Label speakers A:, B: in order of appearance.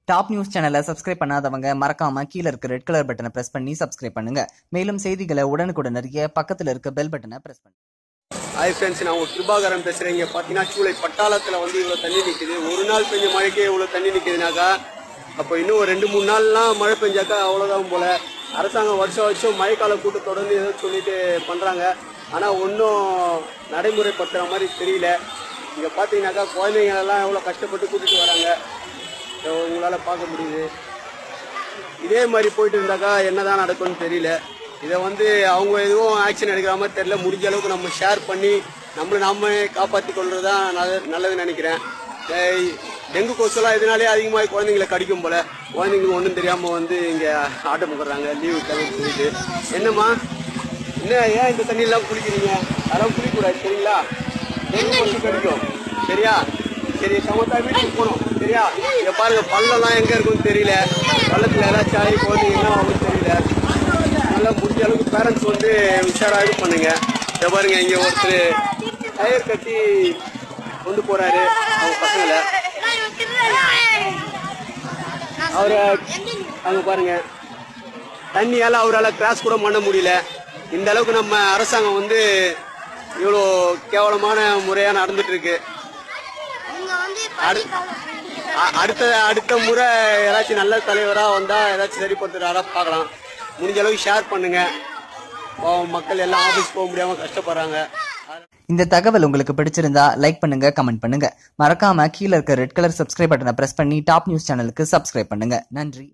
A: Top news சேனலை subscribe பண்ணாதவங்க மறக்காம கீழ இருக்க ரெட் கலர் பட்டனை பிரஸ் பண்ணி சப்ஸ்கிரைப் பண்ணுங்க. மேலும் செய்திகளை உடனுக்குடன் அறிய பக்கத்துல இருக்க பெல் பட்டனை பிரஸ் பண்ணுங்க.
B: ஹாய் ஃப்ரெண்ட்ஸ், நான் ஒரு கிருபாகரன் பேசுகிறேன். இங்கே பார்த்தீங்கன்னா சூளை பட்டாளத்தில் வந்து இவ்வளோ தண்ணி நிற்குது. ஒரு நாள் பெஞ்ச மழைக்கே இவ்வளோ தண்ணி நிற்குதுனாக்கா அப்போ இன்னும் ஒரு 2-3 நாள்லாம் மழை பெஞ்சாக்கா அவ்வளோதான் போல். அரசாங்கம் வருஷம் மழைக்கால கூட்டத்தொடர்ந்து ஏதோ சொல்லிட்டு பண்ணுறாங்க. ஆனால் ஒன்றும் நடைமுறைப்படுத்துகிற மாதிரி தெரியல. இங்கே பார்த்தீங்கன்னாக்கா குழந்தைங்களெல்லாம் எவ்வளோ கஷ்டப்பட்டு கூட்டிகிட்டு வராங்க, உங்களால் பார்க்க முடியுது. இதே மாதிரி போயிட்டு இருந்தாக்கா என்னதான் நடக்கும்னு தெரியல. இதை வந்து அவங்க எதுவும் ஆக்ஷன் எடுக்கிற மாதிரி தெரியல. முடிஞ்ச அளவுக்கு நம்ம ஷேர் பண்ணி நாம காப்பாற்றி கொள்வது தான் நல்லதுன்னு நினைக்கிறேன். டெங்கு கொசுலாம் இதனாலே அதிகமாக குழந்தைங்களை கடிக்கும் போல. குழந்தைங்களுக்கு ஒன்றும் தெரியாமல் வந்து இங்கே ஆட்டம் போடுறாங்க லீவு விட்டாங்கன்னு சொல்லிட்டு. என்னம்மா என்ன ஏன் இந்த தண்ணியெல்லாம் குளிக்கிறீங்க? அதெல்லாம் குளிக்கக்கூடாது சரிங்களா? டெங்கு கொசு கடிக்கும் சரியா? சரி, சமத்தா வீட்டுக்கு போகணும் சரியா? இங்கே பாருங்க, பள்ளம்லாம் எங்கே இருக்குன்னு தெரியல. பள்ளத்தில் ஏதாச்சும் ஆகி குழந்தைங்க என்ன ஆகும்னு தெரியல. நல்லா முடிஞ்ச அளவுக்கு பேரண்ட்ஸ் வந்து உஷாராக இது பண்ணுங்க. இதை பாருங்க, இங்கே ஒருத்தர் டயர் கட்டி கொண்டு போறாரு அவங்க பசங்களை. அவரை அங்க பாருங்க, தண்ணியால அவரால் கிராஸ் கூட பண்ண முடியல. இந்த அளவுக்கு நம்ம அரசாங்கம் வந்து இவ்வளோ கேவலமான முறையா நடந்துட்டு இருக்கு. அடுத்த முறை ஏதாச்சும் நல்ல தலைவரா வந்தா ஏதாச்சும் சரிப்படுத்துறாரா பார்க்கலாம். முடிஞ்ச அளவுக்கு ஷேர் பண்ணுங்க. மக்கள் எல்லாம் ஆபீஸ் போக முடியாம கஷ்டப்படுறாங்க.
A: இந்த தகவல் உங்களுக்கு பிடிச்சிருந்தா லைக் பண்ணுங்க, கமெண்ட் பண்ணுங்க. மறக்காம கீழ இருக்க ரெட் கலர் சப்ஸ்கிரைப் பட்டனை பிரஸ் பண்ணி டாப் நியூஸ் சேனலுக்கு சப்ஸ்கிரைப் பண்ணுங்க. நன்றி.